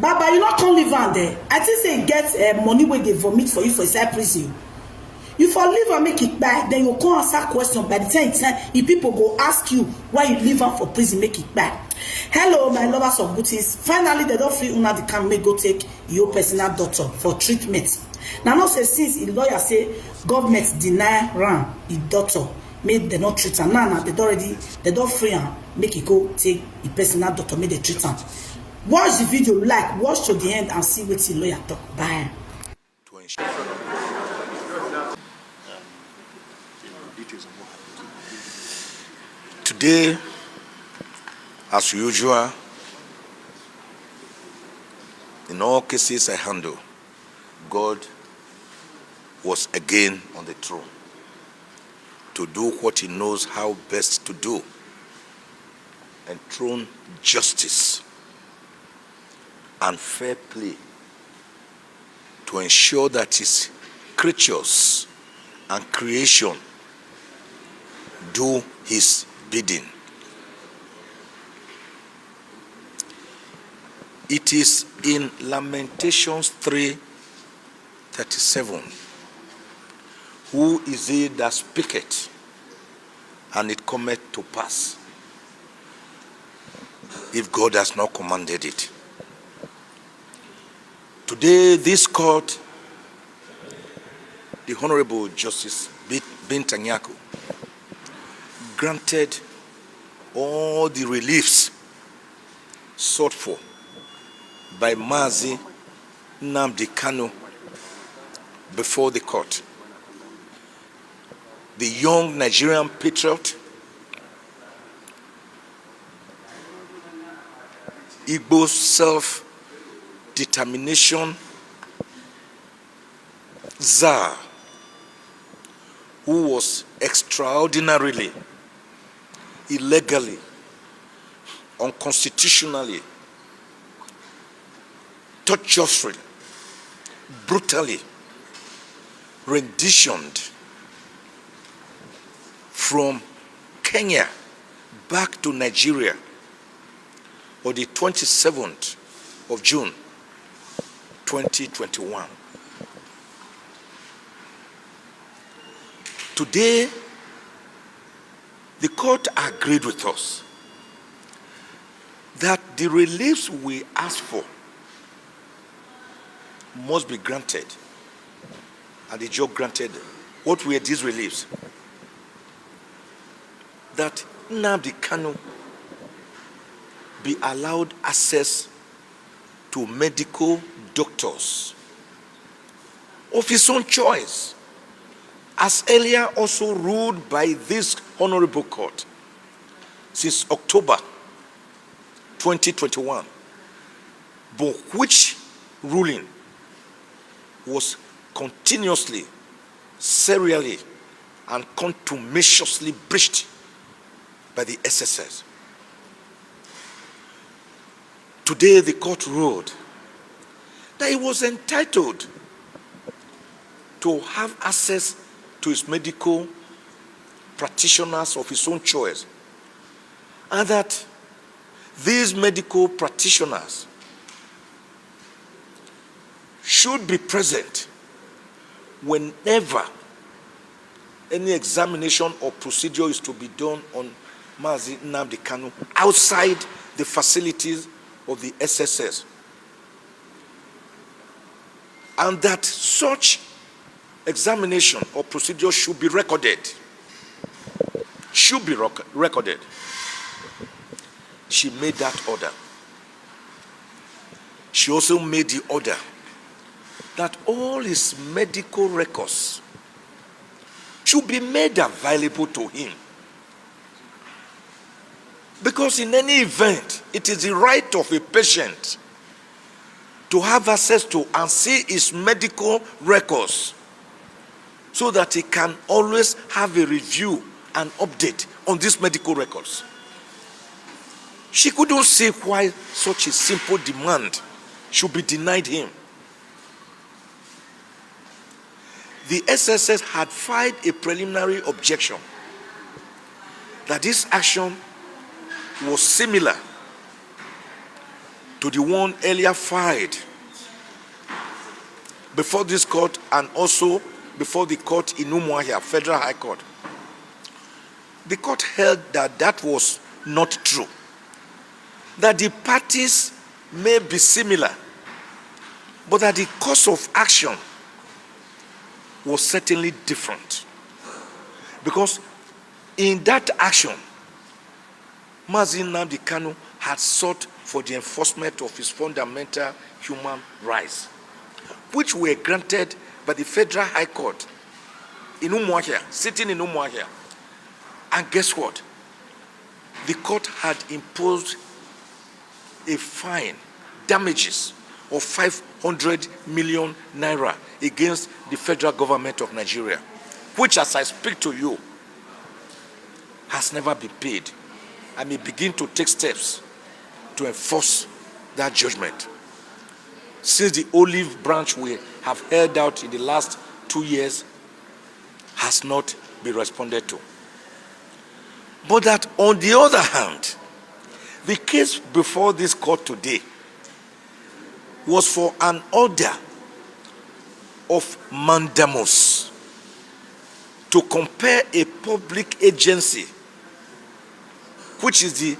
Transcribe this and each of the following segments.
Baba, you not come live am there. I think say get money wey dey vomit for you for inside prison. You for leave am make it buy, then you come answer question. By the time if people go ask you why you leave am for prison, make it buy. Hello, my lovers of booties. Finally, they don't free una the can make go take your personal doctor for treatment. Now, not say since the lawyer say government deny ram the doctor, make they not treat am. Now they don't free am, make it go take the personal doctor, make they treat am. Watch the video, like, watch to the end and see what the lawyer talk. Bye. Today, as usual, in all cases I handle, God was again on the throne to do what he knows how best to do, enthrone justice and fair play to ensure that his creatures and creation do his bidding. It is in Lamentations 3:37. Who is he that speaketh, and it cometh to pass, if God has not commanded it? Today, this court, the Honorable Justice Binta Nyako, granted all the reliefs sought for by Mazi Nnamdi Kanu before the court. The young Nigerian patriot, Igbo self-determination czar, who was extraordinarily, illegally, unconstitutionally, torturously, brutally renditioned from Kenya back to Nigeria on the 27th of June 2021. Today, the court agreed with us that the reliefs we asked for must be granted, and the judge granted. What were these reliefs? That Nnamdi Kanu be allowed access to medical doctors of his own choice, as earlier also ruled by this honorable court since October 2021, but which ruling was continuously, serially, and contumaciously breached by the SSS. Today, the court ruled that he was entitled to have access to his medical practitioners of his own choice, and that these medical practitioners should be present whenever any examination or procedure is to be done on Mazi Nnamdi Kanu outside the facilities of the SSS, and that such examination or procedure should be recorded. Should be recorded. She made that order. She also made the order that all his medical records should be made available to him. Because in any event, it is the right of a patient to have access to and see his medical records so that he can always have a review and update on these medical records. She couldn't see why such a simple demand should be denied him. The SSS had filed a preliminary objection that this action was similar to the one earlier filed before this court and also before the court in Umuahia, Federal High Court. The court held that that was not true, that the parties may be similar, but that the course of action was certainly different. Because in that action, Mazi Nnamdi Kanu had sought for the enforcement of his fundamental human rights, which were granted by the Federal High Court in Umuahia, sitting in Umuahia. And guess what? The court had imposed a fine, damages of 500 million naira against the federal government of Nigeria, which, as I speak to you, has never been paid. I may begin to take steps to enforce that judgment. Since the olive branch we have held out in the last 2 years has not been responded to. But that, on the other hand, the case before this court today was for an order of mandamus to compel a public agency, which is the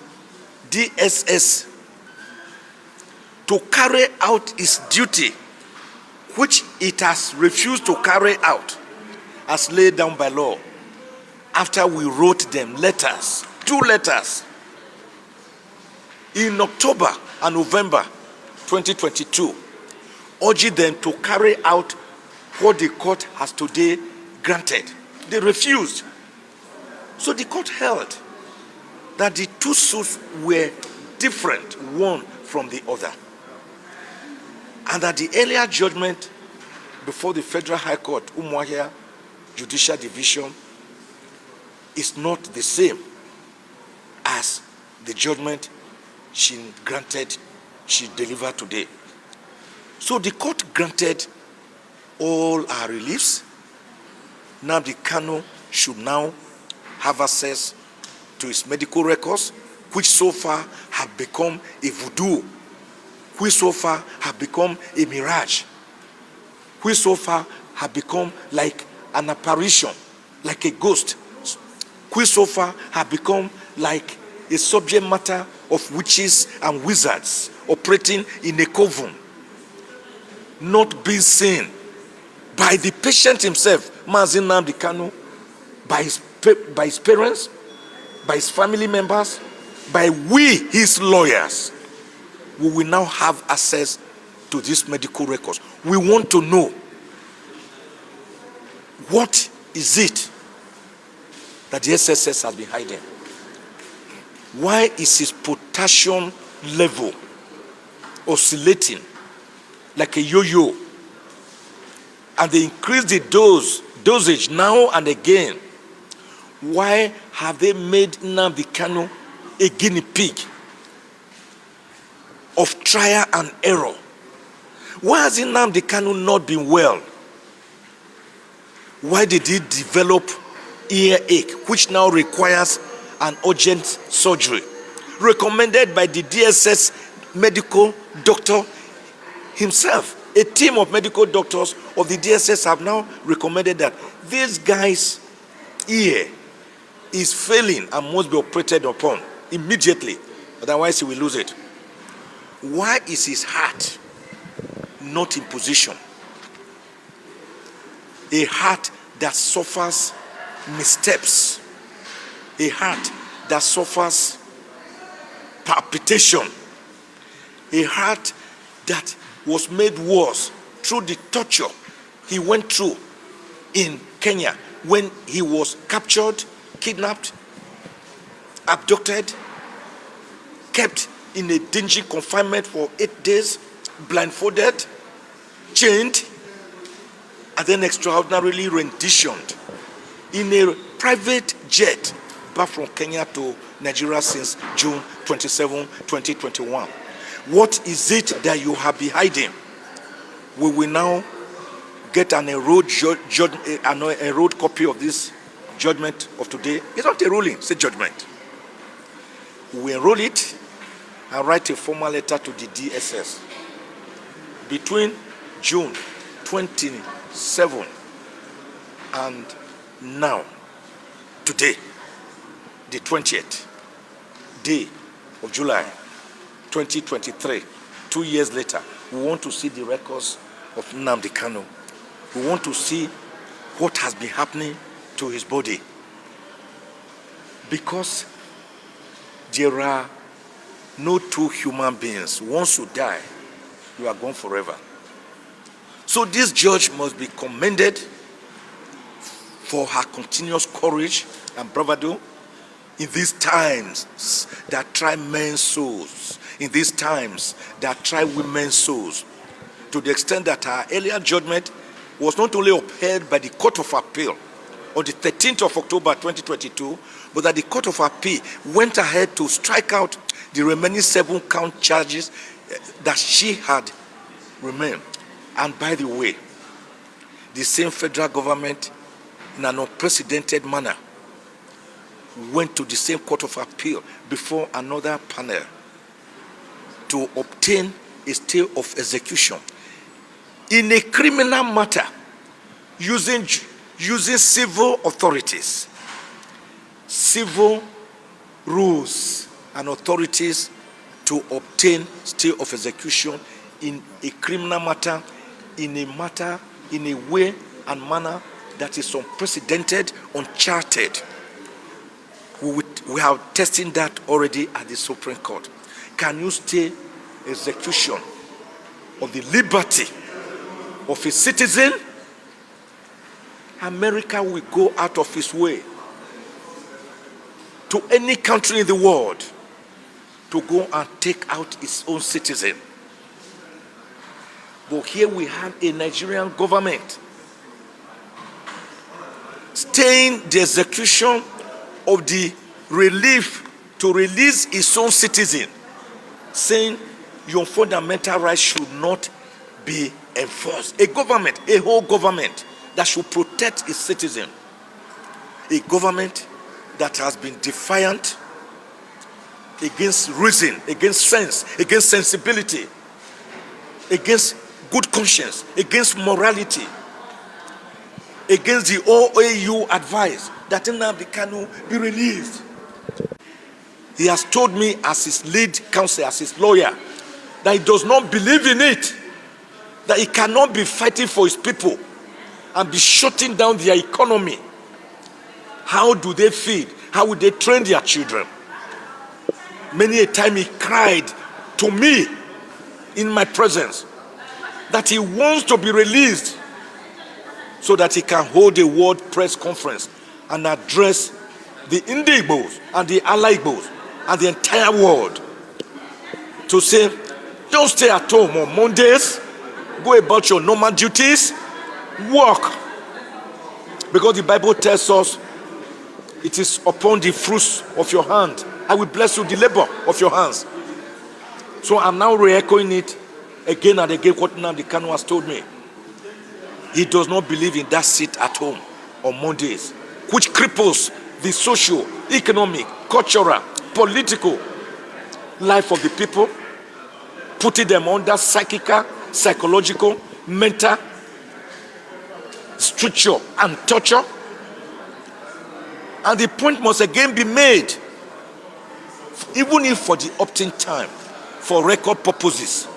DSS, to carry out its duty, which it has refused to carry out as laid down by law, after we wrote them letters, 2 letters, in October and November 2022, urging them to carry out what the court has today granted. They refused. So the court held that the 2 suits were different, one from the other, and that the earlier judgment before the Federal High Court, Umuahia Judicial Division, is not the same as the judgment she delivered today. So the court granted all our reliefs. Nnamdi Kanu should now have access to his medical records, which so far have become a voodoo, which so far have become a mirage, which so far have become like an apparition, like a ghost, which so far have become like a subject matter of witches and wizards operating in a coven, not being seen by the patient himself, Mazi Nnamdi Kanu, by his parents, by his family members, by we, his lawyers. We will now have access to these medical records. We want to know, what is it that the SSS has been hiding? Why is his potassium level oscillating like a yo-yo? And they increase the dosage now and again. Why have they made Nnamdi Kanu a guinea pig of trial and error? Why has Nnamdi Kanu not been well? Why did he develop earache, which now requires an urgent surgery, recommended by the DSS medical doctor himself? A team of medical doctors of the DSS have now recommended that this guy's ear is failing and must be operated upon immediately, otherwise he will lose it. Why is his heart not in position? A heart that suffers missteps, a heart that suffers palpitation, a heart that was made worse through the torture he went through in Kenya when he was captured, kidnapped, abducted, kept in a dingy confinement for 8 days, blindfolded, chained, and then extraordinarily renditioned in a private jet back from Kenya to Nigeria since June 27, 2021. What is it that you have been hiding? We will now get an enrolled copy of this judgment of today. It's not a ruling, it's a judgment. We enroll it and write a formal letter to the DSS. Between June 27 and now, today, the 20th day of July 2023, 2 years later, we want to see the records of Nnamdi Kanu. We want to see what has been happening to his body. Because there are no two human beings. Once you die, you are gone forever. So this judge must be commended for her continuous courage and bravado in these times that try men's souls, in these times that try women's souls, to the extent that her earlier judgment was not only upheld by the Court of Appeal on the 13th of October 2022, but that the Court of Appeal went ahead to strike out the remaining 7 count charges that she had remained. And by the way, the same federal government, in an unprecedented manner, went to the same Court of Appeal before another panel to obtain a stay of execution in a criminal matter using civil authorities, civil rules and authorities to obtain stay of execution in a criminal matter, in a way and manner that is unprecedented, uncharted. We have tested that already at the Supreme Court. Can you stay execution of the liberty of a citizen? America will go out of its way to any country in the world to go and take out its own citizen. But here we have a Nigerian government staying the execution of the relief to release its own citizen, saying your fundamental rights should not be enforced. A government, a whole government that should protect its citizen. A government that has been defiant against reason, against sense, against sensibility, against good conscience, against morality, against the OAU advice that Nnamdi Kanu be released. He has told me as his lead counsel, as his lawyer, that he does not believe in it, that he cannot be fighting for his people and be shutting down their economy. How do they feed? How will they train their children? Many a time he cried to me in my presence that he wants to be released so that he can hold a world press conference and address the Indigbos and the Alaigbos and the entire world to say, don't stay at home on Mondays, go about your normal duties, work. Because the Bible tells us it is upon the fruits of your hand I will bless you the labor of your hands. So I'm now re-echoing it again and again what Nnamdi Kanu has told me. He does not believe in that seat at home on Mondays, which cripples the social, economic, cultural, political life of the people, putting them under psychological, mental structure and torture. And the point must again be made, even if for the opting time, for record purposes,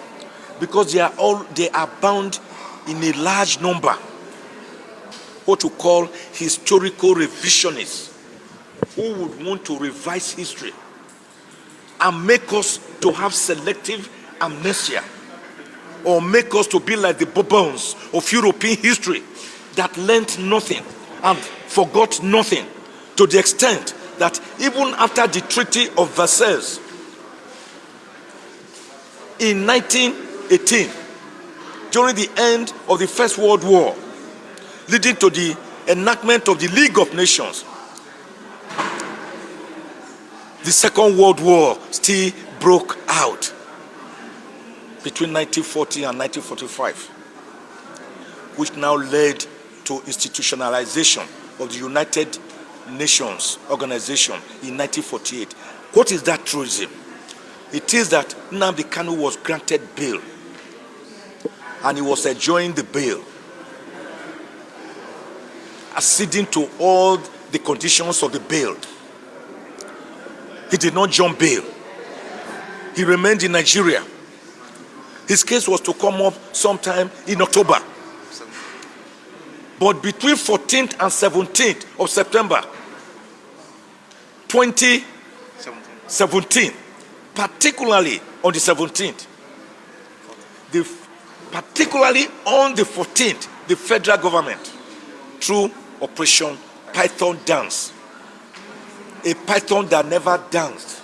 because they are bound in a large number, what we call historical revisionists, who would want to revise history and make us to have selective amnesia, or make us to be like the Bourbons of European history that learned nothing and forgot nothing, to the extent that even after the Treaty of Versailles in 1918, during the end of the First World War, leading to the enactment of the League of Nations, the Second World War still broke out between 1940 and 1945, which now led to institutionalization of the United Nations Organization in 1948. What is that truism? It is that Nnamdi Kanu was granted bail and he was enjoying the bail, acceding to all the conditions of the bail. He did not jump bail. He remained in Nigeria. His case was to come up sometime in October. But between 14th and 17th of September 2017, particularly on the 17th, particularly on the 14th, the federal government, through Operation Python Dance, a python that never danced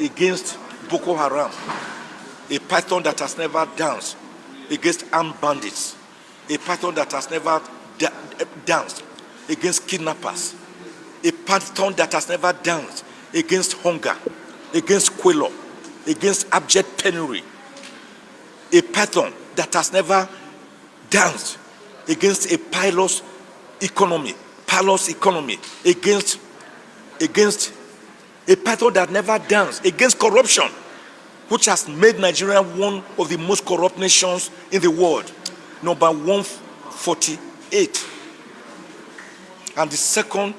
against Boko Haram, a python that has never danced against armed bandits, a python that has never danced against kidnappers, a python that has never danced against hunger, against quello, against abject penury, a python that has never danced against a pilous economy, against a python that never danced against corruption, which has made Nigeria one of the most corrupt nations in the world, number 148. And the second